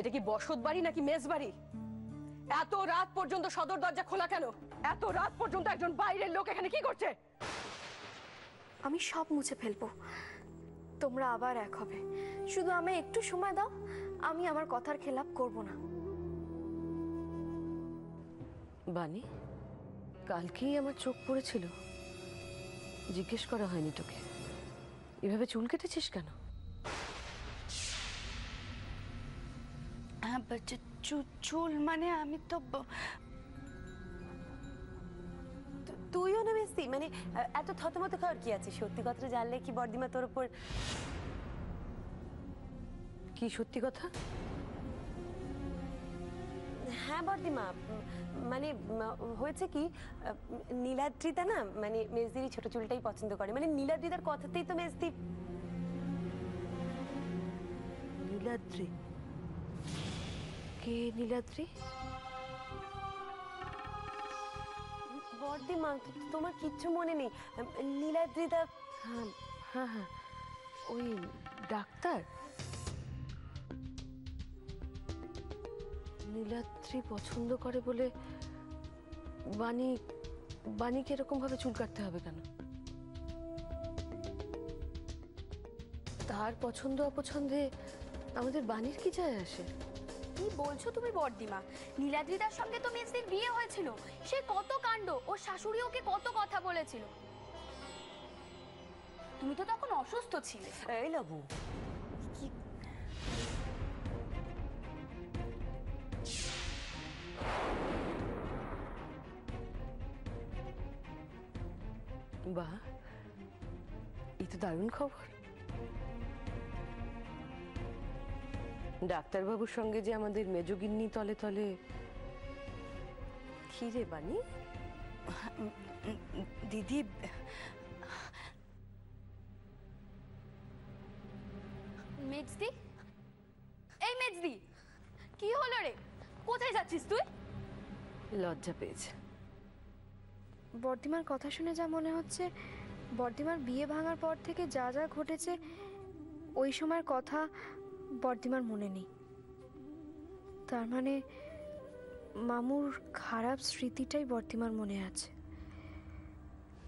এটা কি বসত বাড়ি নাকি মেস বাড়ি? এত রাত পর্যন্ত সদর দরজা খোলা কেন? এত রাত পর্যন্ত একজন বাইরের লোক এখানে কি করছে? আমি সব মুছে ফেলবো, তোমরা আবার এক হবে। শুধু আমায় একটু সময় দাও, আমি আমার কথার খেলাপ করব না। বানি, কালকেই আমার চোখ পড়েছিল, জিজ্ঞেস করা হয়নি তোকে এভাবে চুল কেটেছিস কেন? চুল মানে আমি তো তুইও না মেসি, মানে এত থতমত খাওয়ার কি আছে? সত্যি কথাটা জানলে কি বর্দিমা তোর উপর? কি সত্যি কথা? হ্যাঁ বর্দিমা, মানে হয়েছে কি, নীলাদ্রিতা না মানে মেজদিরই ছোট চুলটাই পছন্দ করে, মানে নীলাদ্রিতার কথাতেই তো মেজদি। নীলাদ্রি? কে নীলাদ্রি? বর্দিমা তোমার কিচ্ছু মনে নেই? নীলাদ্রিতা। হ্যাঁ হ্যাঁ হ্যাঁ, ওই ডাক্তার। নীলাদ্রি পছন্দ করে বলে বাণীকে এরকম ভাবে চুল কাটতে হবে কেন? তার পছন্দ অপছন্দে আমাদের বাণীর কি যায় আসে? কি বলছো তুমি বর্দিমা? নীলাদ্রিদার সঙ্গে তো মেজদির বিয়ে হয়েছিল, সে কত কাণ্ড, ওর শাশুড়ি ওকে কত কথা বলেছিল। তুমি তো তখন অসুস্থ ছিলে। এই লাবু, কি বাহ, এই তো দারুণ খবর। ডাক্তারবাবুর সঙ্গে যে আমাদের মেজগিন্নি তলে তলে। কি রে বানি? দিদি, মেজদি, এই মেজদি, কি হলো রে? কোথায় যাচ্ছিস তুই? লজ্জা পেয়েছে। বর্দিমার কথা শুনে যা মনে হচ্ছে, বর্দিমার বিয়ে ভাঙার পর থেকে যা যা ঘটেছে ওই সময়ের কথা বর্দিমার মনে নেই। তার মানে মামুর খারাপ স্মৃতিটাই বর্দিমার মনে আছে।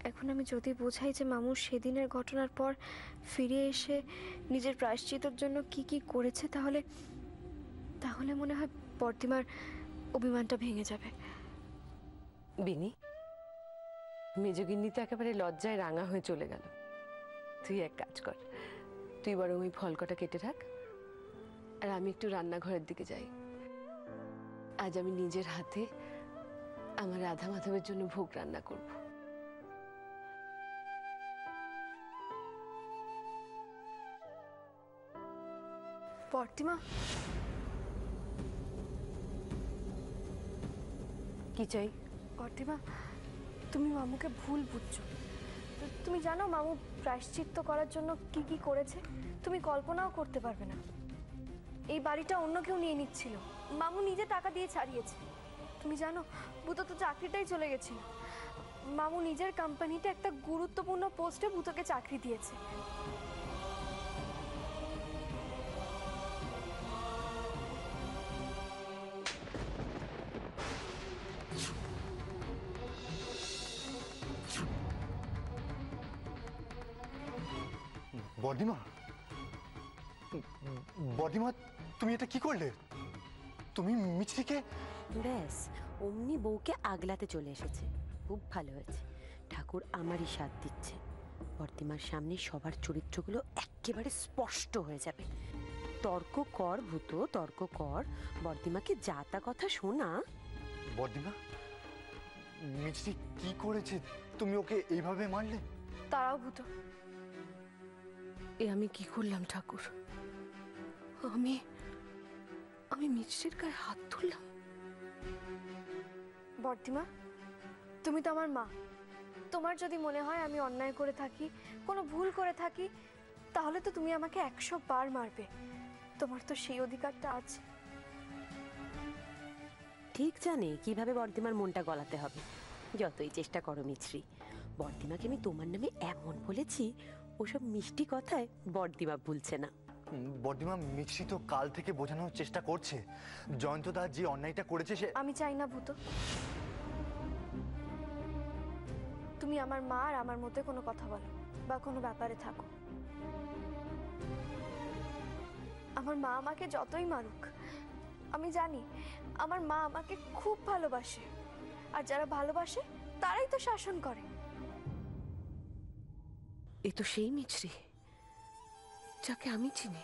এখন আমি যদি বোঝাই যে মামুর সেদিনের ঘটনার পর ফিরে এসে নিজের প্রায়শ্চিত্তর জন্য কি কি করেছে, তাহলে তাহলে মনে হয় বর্দিমার অভিমানটা ভেঙে যাবে। বিনি, মেজগিন্নি তো একেবারে লজ্জায় রাঙা হয়ে চলে গেল। তুই এক কাজ কর, তুই বরং ওই ফল কটা কেটে রাখ, আর আমি একটু রান্নাঘরের দিকে যাই। আজ আমি নিজের হাতে আমার রাধা মাধবের জন্য ভোগ রান্না করব। বর্দিমা, কি চাই? বর্দিমা, তুমি মামুকে ভুল বুঝছো। তুমি জানো মামু প্রায়শ্চিত্ত করার জন্য কি কি করেছে? তুমি কল্পনাও করতে পারবে না। এই বাড়িটা অন্য কেউ নিয়ে নিচ্ছিল, মামু নিজে টাকা দিয়ে ছাড়িয়েছে। তুমি জানো ভূত তো চাকরিটাই চলে গেছিল। মামু নিজের কোম্পানিতে একটা গুরুত্বপূর্ণ পোস্টে ভূতকে চাকরি দিয়েছে। বর্দিমা, বর্দিমা, তুমি এটা কি করলে? তুমি মিছরিকে? ব্যাস, অমনি বউকে আগলাতে চলে এসেছে। খুব ভালো হয়েছে, ঠাকুর আমারই সাথ দিচ্ছে। বর্দিমার সামনে সবার চরিত্রগুলো একেবারে স্পষ্ট হয়ে যাবে। তর্ক কর ভূত, তর্ক কর, বর্দিমাকে যা তা কথা শোনা। বর্দিমা, মিছরি কি করেছে? তুমি ওকে এইভাবে মারলে? তারাও ভূত। এ আমি কি করলাম ঠাকুর? আমি আমি মিছরির গায়ে হাত তুললাম? বর্দিমা, তুমি তো আমার মা। তোমার যদি মনে হয় আমি অন্যায় করে থাকি, কোনো ভুল করে থাকি, তাহলে তো তুমি আমাকে 100 বার মারবে। তোমার তো সেই অধিকারটা আছে। ঠিক জানে কিভাবে বর্দিমার মনটা গলাতে হবে। যতই চেষ্টা করো মিছরি, বর্দিমাকে আমি তোমার নামে এমন বলেছি, ওসব মিষ্টি কথায় বর্দিমা ভুলছে না। বর্দিমা, মিছরি তো কাল থেকে বোঝানোর চেষ্টা করছে জয়ন্তদা যে অন্যায়টা করেছে সে। আমি চাই না ভূত, তুমি আমার মা আর আমার মধ্যে কোনো কথা বলো বা কোনো ব্যাপারে থাকো। আমার মা আমাকে যতই মারুক, আমি জানি আমার মা আমাকে খুব ভালোবাসে, আর যারা ভালোবাসে তারাই তো শাসন করে। এ তো সেই মিছরি যাকে আমি চিনি।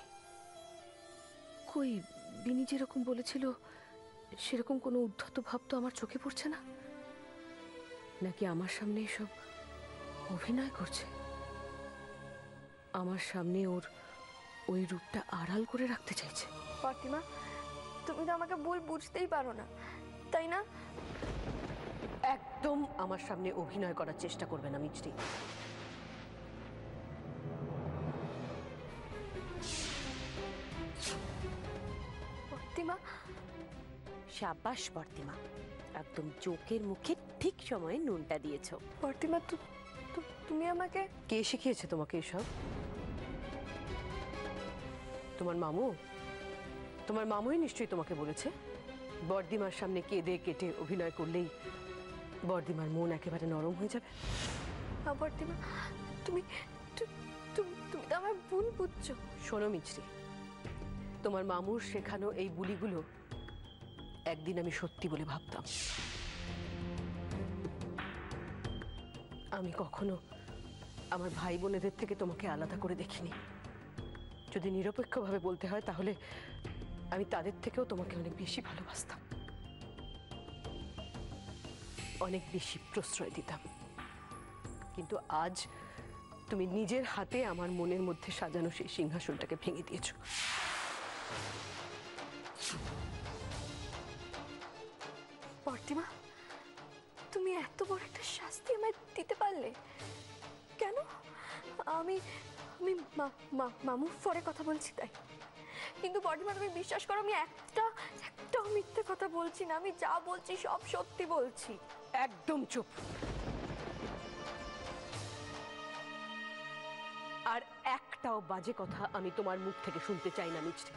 কই, বিনি যেরকম বলেছিল সেরকম কোনো উদ্ধত ভাব তো আমার চোখে পড়ছে না। নাকি আমার সামনে এসব অভিনয় করছে? আমার সামনে ওর ওই রূপটা আড়াল করে রাখতে চাইছে। ফাতিমা, তুমি তো আমাকে ভুল বুঝতেই পারো না, তাই না? একদম আমার সামনে অভিনয় করার চেষ্টা করবে না মিছরি। ফাতিমা, সাবাস বর্তিমা, একদম চোখের মুখে ঠিক সময়ে নুনটা দিয়েছো। ফাতিমা, তুমি আমাকে কে শিখিয়েছে তোমাকে এসব? তোমার মামু? তোমার মামুই নিশ্চয়ই তোমাকে বলেছে বর্দিমার সামনে কেঁদে কেটে অভিনয় করলেই বর্দিমার মন একেবারে নরম হয়ে যাবে। ফাতিমা, তুমি তুমি তো আমার ভুল বুঝছো। শোনো মিছরি, তোমার মামুর শেখানো এই বুলিগুলো একদিন আমি সত্যি বলে ভাবতাম। আমি কখনো আমার ভাই বোনেদের থেকে তোমাকে আলাদা করে দেখিনি। যদি নিরপেক্ষভাবে বলতে হয় তাহলে আমি তাদের থেকেও তোমাকে অনেক বেশি ভালোবাসতাম, অনেক বেশি প্রশ্রয় দিতাম। কিন্তু আজ তুমি নিজের হাতে আমার মনের মধ্যে সাজানো সেই সিংহাসনটাকে ভেঙে দিয়েছো। ফাতিমা, তুমি এত বড় একটা শাস্তি আমায় দিতে পারলে কেন? আমি আমি মামুর পরে কথা বলছি তাই, কিন্তু ফাতিমা তুমি বিশ্বাস করো, আমি একটাও মিথ্যে কথা বলছি না। আমি যা বলছি সব সত্যি বলছি। একদম চুপ। আর একটাও বাজে কথা আমি তোমার মুখ থেকে শুনতে চাই না মিছরি।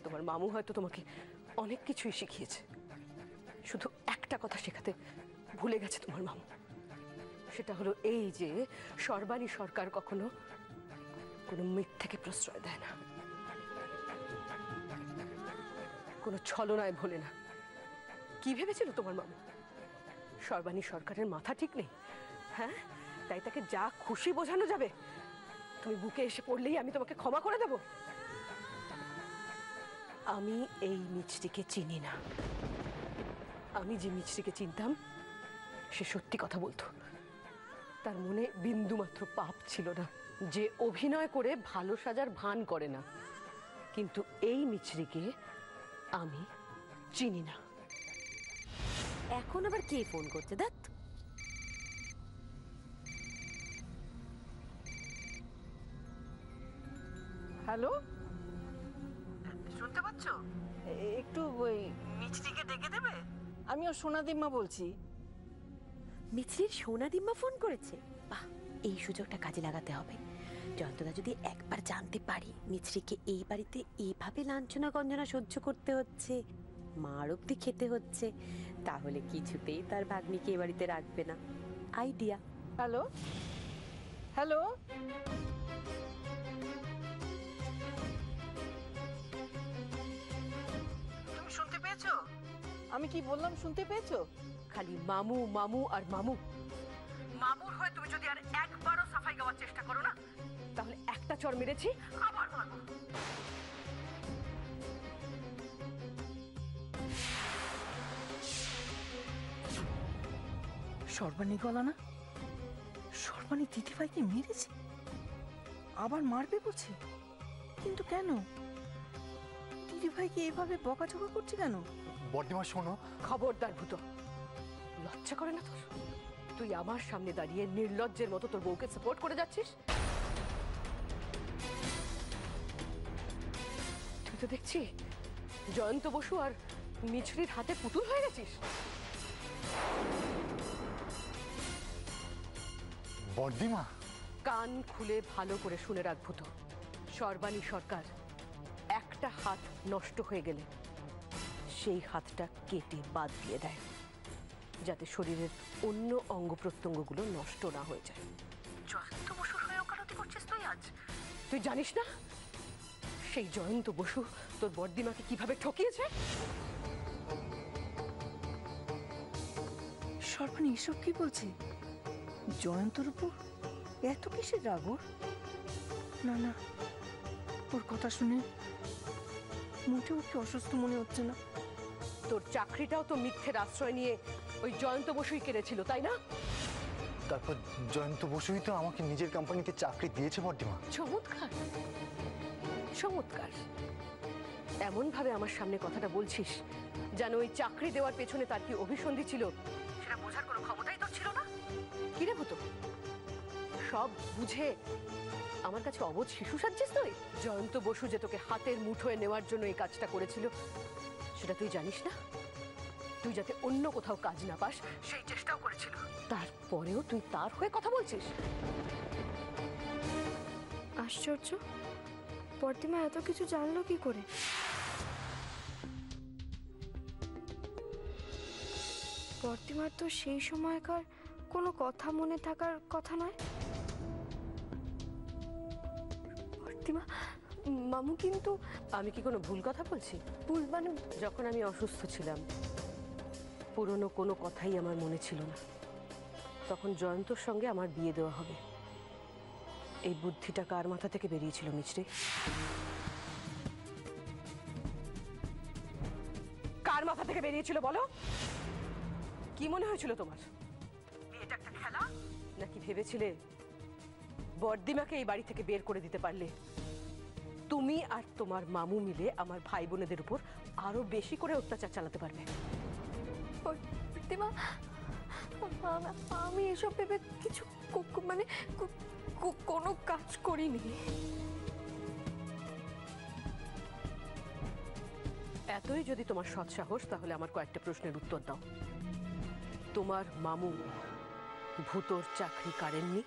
তোমার মামু হয়তো তোমাকে অনেক কিছুই শিখিয়েছে, শুধু একটা কথা শেখাতে ভুলে গেছে তোমার মামু। সেটা হলো এই যে সর্বাণী সরকার কখনো কোনো মিথ্যেকে প্রশ্রয় দেয় না, কোনো ছলনায় ভোলে না। কি ভেবেছিল তোমার মামু সর্বাণী সরকারের মাথা ঠিক নেই? হ্যাঁ, তাই তাকে যা খুশি বোঝানো যাবে, তুমি বুকে এসে পড়লেই আমি তোমাকে ক্ষমা করে দেব? আমি এই মিছরিকে চিনি না। আমি যে মিছরিকে চিনতাম সে সত্যি কথা বলতো, তার মনে বিন্দু মাত্র পাপ ছিল না, যে অভিনয় করে ভালো সাজার ভান করে না। কিন্তু এই মিছরিকে আমি চিনি না। এখন আবার কে ফোন করছে? দেখ, হ্যালো, শুনতে পাচ্ছ? একটু ওই মিছরিকে ডেকে দেবে? আমি ও সোনাদিম্মা বলছি। মিছরির সোনাদিম্মা ফোন করেছে? বাহ, এই সুযোগটা কাজে লাগাতে হবে। জয়ন্তদা যদি একবার জানতে পারি মিছরিকে এই বাড়িতে এইভাবে লাঞ্ছনা গঞ্জনা সহ্য করতে হচ্ছে, মার অব্দি খেতে হচ্ছে, তাহলে কিছুতেই তার ভাগ্নিকে এ বাড়িতে রাখবে না। আইডিয়া। হ্যালো হ্যালো, তুমি শুনতে পেয়েছো? আমি কি বললাম শুনতে পেয়েছো? খালি মামু মামু আর মামু। মামুর হয়ে তুমি যদি আর একবারও সাফাই গাওয়ার চেষ্টা করো না, তাহলে একটা চড় মেরেছি আবার মারবো। সর্বাণী গলা না? সর্বাণী দিদিভাইকে মেরেছে, আবার মারবে বলছে। কিন্তু কেন? দিদিভাইকে এভাবে বকাঝকা করছে কেন? বর্দিমা শোনো। খবরদার ভূত, লজ্জা করে না তোর? তুই আমার সামনে দাঁড়িয়ে নির্লজ্জের মতো তোর বউকে সাপোর্ট করে যাচ্ছিস। তুই তো দেখছি জয়ন্ত বসু আর মিছরির হাতে পুতুল হয়ে গেছিস। বর্দিমা, কান খুলে ভালো করে শুনে রাখ ভূত, সর্বাণী সরকার একটা হাত নষ্ট হয়ে গেলে সেই হাতটা কেটে বাদ দিয়ে দেয়, যাতে শরীরের অন্য অঙ্গ প্রত্যঙ্গগুলো নষ্ট না হয়ে যায়। জয়ন্ত বসুর হয়ে ওকালতি করছিস তুই আজ? তুই জানিস না সেই জয়ন্ত বসু তোর বড়দিমাকে কিভাবে ঠকিয়েছে? সর্বাণী এসব কি বলছে? জয়ন্তর উপর এত কিসের রাগ ওর? না না, ওর কথা শুনে মোটেও কি অসুস্থ মনে হচ্ছে না। তোর চাকরিটাও তো মিথ্যের আশ্রয় নিয়ে ওই জয়ন্ত বসুই কেড়েছিল, তাই না? তারপর জয়ন্ত বসুই তো আমাকে নিজের কোম্পানিতে চাকরি দিয়েছে বর্দিমা। চমৎকার চমৎকার, এমন ভাবে আমার সামনে কথাটা বলছিস যেন ওই চাকরি দেওয়ার পেছনে তার কি অভিসন্ধি ছিল সেটা বোঝার কোনো ক্ষমতাই তোর ছিল না। কি রে ভূত, সব বুঝে আমার কাছে অবোধ শিশু সাজছিস তুই? জয়ন্ত বসু যে তোকে হাতের মুঠোয় নেওয়ার জন্য এই কাজটা করেছিল সেটা তুই জানিস না? তুই যাতে অন্য কোথাও কাজ না পাস সেই চেষ্টাও করেছিল, তারপরেও তুই তার হয়ে কথা বলছিস? আশ্চর্য, বর্দিমা এত কিছু জানলো কি করে? বর্দিমার তো সেই সময়কার কোনো কথা মনে থাকার কথা নয়। বর্দিমা, মামু কিন্তু... আমি কি কোনো ভুল কথা বলছি? ভুল মানে? যখন আমি অসুস্থ ছিলাম পুরনো কোনো কথাই আমার মনে ছিল না। তখন জয়ন্তর সঙ্গে আমার বিয়ে দেওয়া হবে, এই বুদ্ধিটা কার মাথা থেকে বেরিয়েছিল মিছরি? কার মাথা থেকে বেরিয়েছিল বলো? কি মনে হয়েছিল তোমার? বিয়েটা একটা খেলা নাকি ভেবেছিলে বড়দিমাকে এই বাড়ি থেকে বের করে দিতে পারলে তুমি আর তোমার মামু মিলে আমার ভাই বোনেদের উপর আরো বেশি করে অত্যাচার চালাতে পারবে? বর্দিমা, আমি এসব ভেবে কিছু মানে কোনো কাজ করিনি। এতই যদি তোমার সৎ সাহস, তাহলে আমার কয়েকটা প্রশ্নের উত্তর দাও। তোমার মামু ভূতর চাকরি কাড়েননি?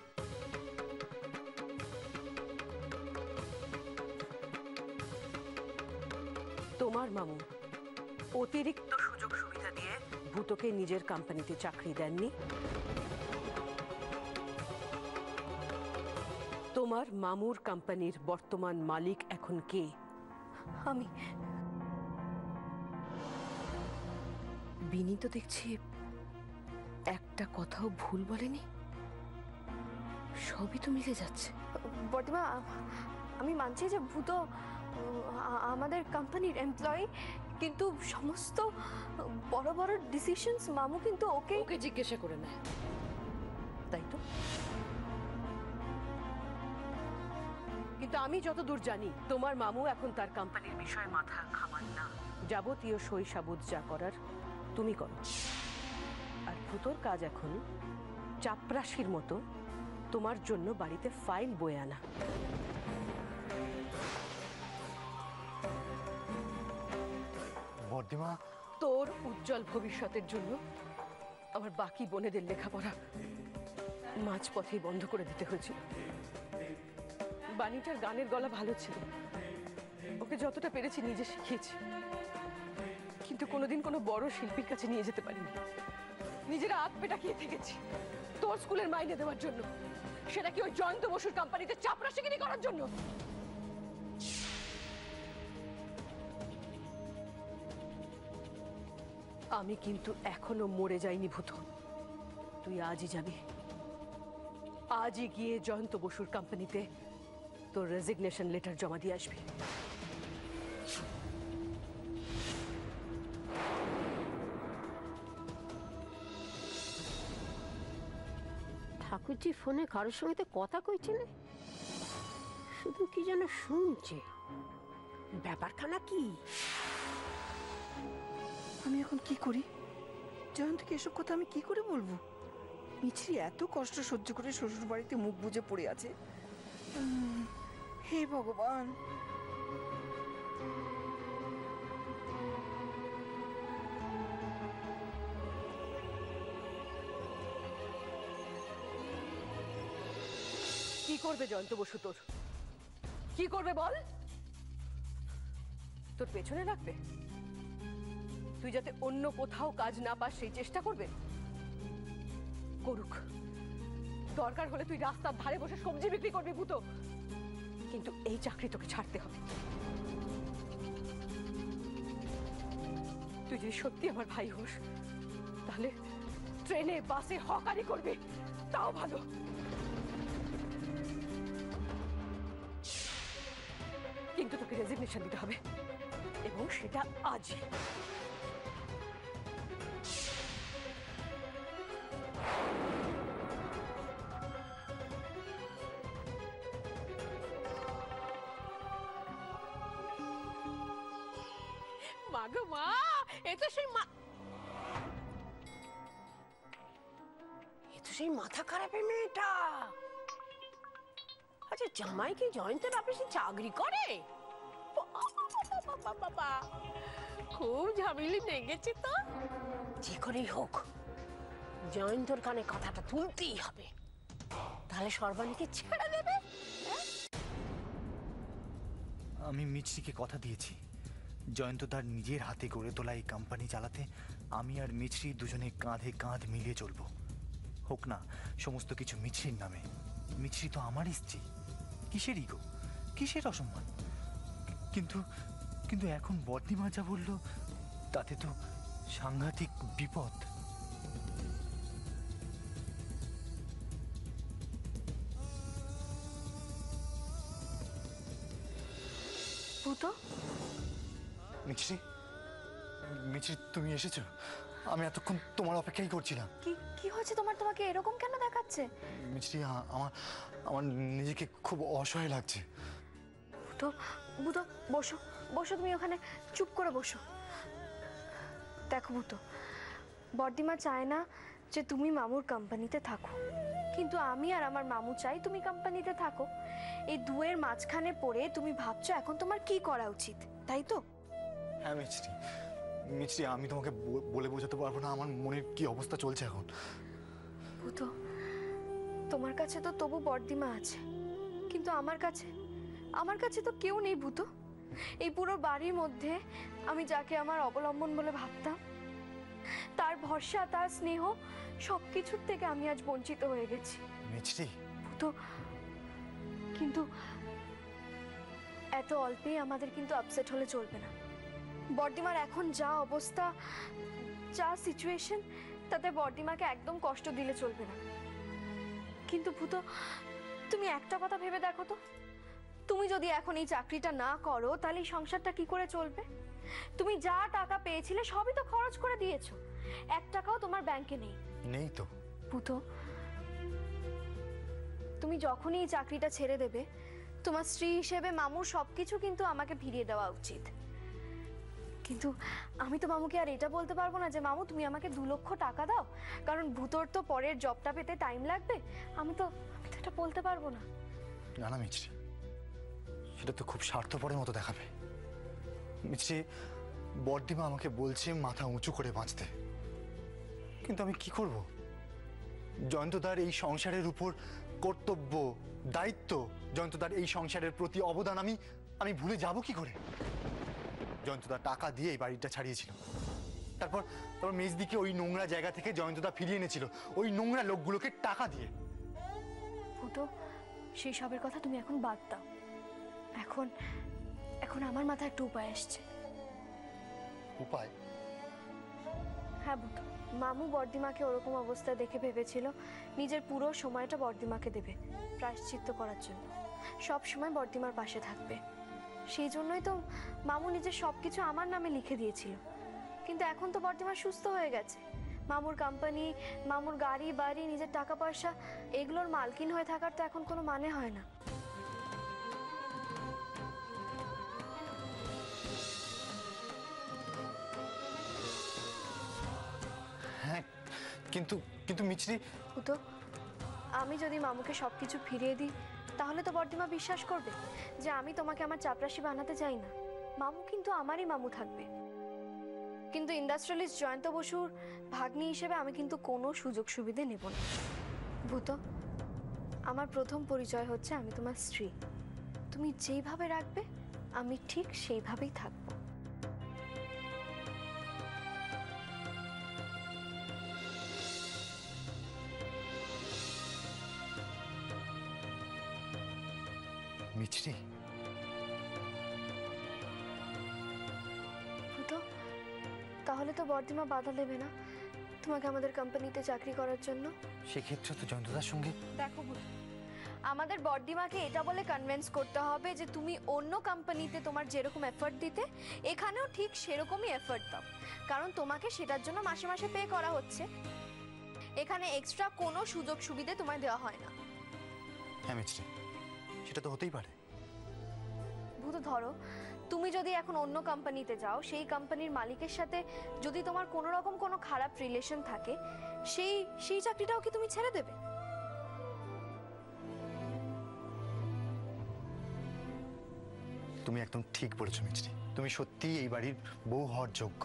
তোমার মামু অতিরিক্ত সুযোগ সুবিধা দিয়ে ভূতকে নিজের কোম্পানিতে চাকরি দেননি? তোমার মামুর কোম্পানির বর্তমান মালিক এখন কে? আমি। বিনি তো দেখছি একটা কথাও ভুল বলেনি, সবই তো মিলে যাচ্ছে। বর্দিমা, আমি মানছি যে ভূত আমাদের কোম্পানির এমপ্লয়ি, কিন্তু সমস্ত বড় বড় ডিসিশনস মামু কিন্তু ওকে জিজ্ঞাসা করে নেয়, তাই তো? কিন্তু আমি যতদূর জানি তোমার মামু এখন তার কোম্পানির বিষয়ে মাথা ঘামান না। যাবতীয় সই সাবুত যা করার তুমি করো, আর ভূতর কাজ এখন চাপরাশির মতো তোমার জন্য বাড়িতে ফাইল বয়ে আনা। বর্দিমা, তোর উজ্জ্বল ভবিষ্যতের জন্য আমার বাকি বোনেদের লেখাপড়া মাঝপথেই বন্ধ করে দিতে হয়েছিল। বাণীটার গানের গলা ভালো ছিল, ওকে যতটা পেরেছি নিজে শিখিয়েছি, কিন্তু কোনোদিন কোনো বড় শিল্পীর কাছে নিয়ে যেতে পারিনি। নিজেরা হাত পেটাকিয়ে থেকেছি তোর স্কুলের মাইনে দেওয়ার জন্য, সেটা কি ওই জয়ন্ত বসুর কোম্পানিতে চাপরাশিগিরি করার জন্য? আমি কিন্তু এখনো মরে যাইনি ভূত। তুই আজই যাবি, আজই গিয়ে জয়ন্ত বসুর কোম্পানিতে তোর রেজিগনেশন লেটার জমা দিয়ে আসবি। ঠাকুরজি ফোনে কারোর সঙ্গে তো কথা কইছিলে, শুধু কি যেন শুনছে। ব্যাপারখানা কি? আমি এখন কি করি? জয়ন্তকে এসব কথা আমি কি করে বলবো? মিছরি এত কষ্ট সহ্য করে শ্বশুর বাড়িতে মুখ বুজে পড়ে আছে। হে ভগবান! কি করবে জয়ন্ত বসু তোর? কি কি করবে বল? তোর পেছনে লাগবে, তুই যাতে অন্য কোথাও কাজ না পাস সেই চেষ্টা করবে। করুক, দরকার হলে তুই রাস্তার ধারে বসে সবজি বিক্রি করবি ভূতো, কিন্তু এই চাকরি তোকে ছাড়তে হবে। তুই যদি সত্যি আমার ভাই হোস তাহলে ট্রেনে বাসে হকারি করবি, তাও ভালো। কিন্তু তোকে রেজিগনেশন দিতে হবে, এবং সেটা আজই। মা গো মা, এ তো সেই মাথা খারাপের মেয়েটা। আচ্ছা, জামাই কি জয়ন্তের অফিসে চাকরি করে? বাবা, খুব ঝামেলি লেগেছে তো। যে করেই হোক জয়ন্তর কানে কথাটা তুলতেই হবে, তাহলে সর্বাণীকে ছেড়ে দেবে। আমি মিছরিকে কথা দিয়েছি, জয়ন্ত তার নিজের হাতে গড়ে তোলা এই কোম্পানি চালাতে আমি আর মিছরি দুজনে কাঁধে কাঁধ মিলিয়ে চলবো। হোক না সমস্ত কিছু মিছরির নামে। মিছরি তো আমারই স্ত্রী, কিসের ইগো, কিসের অসম্মান। কিন্তু কিন্তু এখন বর্দিমা যা বলল তাতে তো সাংঘাতিক বিপদ। ভূতো, মিছরি, মিছরি তুমি এসেছো? আমি এতক্ষণ তোমার অপেক্ষাই করছিলাম। কি কি হয়েছে তোমার? তোমাকে এরকম কেন দেখাচ্ছে? মিছরি, আমার আমার নিজেকে খুব অসহায় লাগছে। ভূতো, ভূতো, বসো বসো, তুমি ওখানে চুপ করে বসো। দেখো ভূতো, বর্দিমা চায় না যে তুমি মামুর কোম্পানিতে থাকো, কিন্তু আমি আর আমার মামু চাই তুমি কোম্পানিতে থাকো। এই দুয়ের মাঝখানে পড়ে তুমি ভাবছো এখন তোমার কি করা উচিত, তাই তো? হ্যাঁ মিছরি, মিছরি, আমি তোমাকে বলে বোঝাতে পারবো না আমার মনের কি অবস্থা চলছে এখন। ভূতো, তোমার কাছে তো তবু বর্দিমা আছে, কিন্তু আমার কাছে তো কেউ নেই ভূতো। এই পুরো বাড়ির মধ্যে আমি যাকে আমার অবলম্বন বলে ভাবতাম, তার ভরসা, তার স্নেহ, সবকিছুর থেকে আমি আজ বঞ্চিত হয়ে গেছি মিছরি, ভূতো। কিন্তু এত অল্পেই আমাদের কিন্তু আপসেট হলে চলবে না। বর্দিমার এখন যা অবস্থা, যা সিচুয়েশন, তাতে বর্দিমাকে একদম কষ্ট দিলে চলবে না। কিন্তু ভূতো, তুমি একটা কথা ভেবে দেখো তো, তুমি যদি এখন এই চাকরিটা না করো তাহলে এই সংসারটা কি করে চলবে? তুমি যা টাকা পেয়েছিলে সবই তো খরচ করে দিয়েছো, 1 টাকাও তোমার ব্যাংকে নেই। নেই তো। ভূতো, তুমি যখনই এই চাকরিটা ছেড়ে দেবে, তোমার স্ত্রী হিসেবে মামুর সবকিছু কিন্তু আমাকে ফিরিয়ে দেওয়া উচিত। কিন্তু আমি তো মামুকে আর এটা বলতে পারবো না যে মামু তুমি আমাকে 2 লক্ষ টাকা দাও, কারণ ভূতোর তো পরের জবটা পেতে টাইম লাগবে। আমি তো এটা বলতে পারবো না। না না মিছরি, সেটা তো খুব স্বার্থপরের মতো দেখাবে। মিছরি, বর্দিমা আমাকে বলছে মাথা উঁচু করে বাঁচতে, কিন্তু আমি কি করব? জয়ন্তদার এই সংসারের উপর কর্তব্য, দায়িত্ব, জয়ন্তদার এই সংসারের প্রতি অবদান আমি ভুলে যাব কি করে? জয়ন্তদা টাকা দিয়ে এই বাড়িটা ছাড়িয়েছিল, তারপর মেজদিকে ওই নোংরা জায়গা থেকে জয়ন্তদা ফিরিয়ে এনেছিল ওই নোংরা লোকগুলোকে টাকা দিয়ে। ভূতো, সেই সবের কথা তুমি এখন বাদ দাও। এখন আমার মাথায় একটা উপায় আসছে। উপায়? হ্যাঁ ভূতো, মামু বর্দিমাকে ওরকম অবস্থায় দেখে ভেবেছিল নিজের পুরো সময়টা বর্দিমাকে দেবে প্রায়শ্চিত্ত করার জন্য, সব সময় বর্দিমার পাশে থাকবে। সেই জন্যই তো মামু নিজের সবকিছু আমার নামে লিখে দিয়েছিল। কিন্তু এখন তো বর্দিমা সুস্থ হয়ে গেছে, মামুর কোম্পানি, মামুর গাড়ি বাড়ি, নিজের টাকা পয়সা, এগুলোর মালকিন হয়ে থাকার তো এখন কোনো মানে হয় না। হ্যাঁ, কিন্তু কিন্তু মিছরি, ভূতো, আমি যদি মামুকে সবকিছু ফিরিয়ে দিই তাহলে তো বর্দিমা বিশ্বাস করবে যে আমি তোমাকে আমার চাপরাশি বানাতে চাই না। মামু কিন্তু আমারই মামু থাকবে, কিন্তু ইন্ডাস্ট্রিয়ালিস্ট জয়ন্ত বসুর ভাগ্নি হিসেবে আমি কিন্তু কোনো সুযোগ সুবিধে নেব না। ভূতো, আমার প্রথম পরিচয় হচ্ছে আমি তোমার স্ত্রী, তুমি যেইভাবে রাখবে আমি ঠিক সেইভাবেই থাকবো। মিছরি, তো তাহলে তো বর্দিমা বাধা দেবে না তোমাকে আমাদের কোম্পানিতে চাকরি করার জন্য? সেক্ষেত্রে তো জয়ন্তদার সঙ্গে। দেখো বুধ, আমাদের বর্দিমাকে এটা বলে কনভিন্স করতে হবে যে তুমি অন্য কোম্পানিতে তোমার যেরকম এফর্ট দিতে এখানেও ঠিক সেরকমই এফর্ট দাও, কারণ তোমাকে সেটার জন্য মাসে মাসে পে করা হচ্ছে। এখানে এক্সট্রা কোনো সুযোগ সুবিধা তোমায় দেওয়া হয় না। হ্যাঁ মিছরি, সেটা তো হতেই পারে। ভূত, ধরো তুমি যদি এখন অন্য কোম্পানিতে যাও, সেই কোম্পানির মালিকের সাথে যদি তোমার কোনো রকম কোনো খারাপ রিলেশন থাকে, সেই চাকরিটাও কি তুমি ছেড়ে দেবে? তুমি একদম ঠিক বলেছো মিছরি, তুমি সত্যিই এই বাড়ির বউ হওয়ার যোগ্য।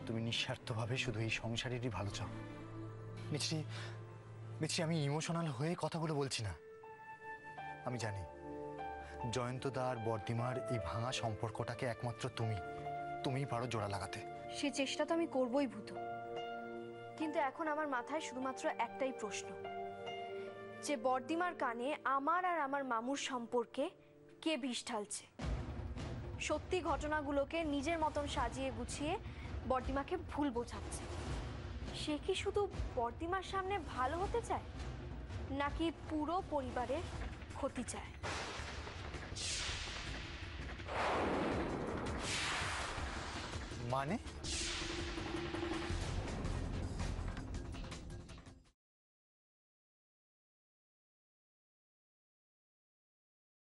তুমি নিঃস্বার্থভাবে শুধু এই সংসারেরই ভালো চাও। মিছরি, মিছরি, আমি ইমোশনাল হয়ে কথাগুলো বলছি না। আমি জানি জয়ন্তদা আর বর্দিমার এই ভাঙা সম্পর্কটাকে একমাত্র তুমিই পারো জোড়া লাগাতে। সে চেষ্টা তো আমি করবই ভূত, কিন্তু এখন আমার মাথায় শুধুমাত্র একটাই প্রশ্ন, যে বর্দিমার কানে আমার আর আমার মামুর সম্পর্কে কে বিষ ঢালছে? সত্যি ঘটনাগুলোকে নিজের মতন সাজিয়ে গুছিয়ে বর্দিমাকে ভুল বোঝাচ্ছে। সে কি শুধু বর্দিমার সামনে ভালো হতে চায়, নাকি পুরো পরিবারের ক্ষতি চায়? মানে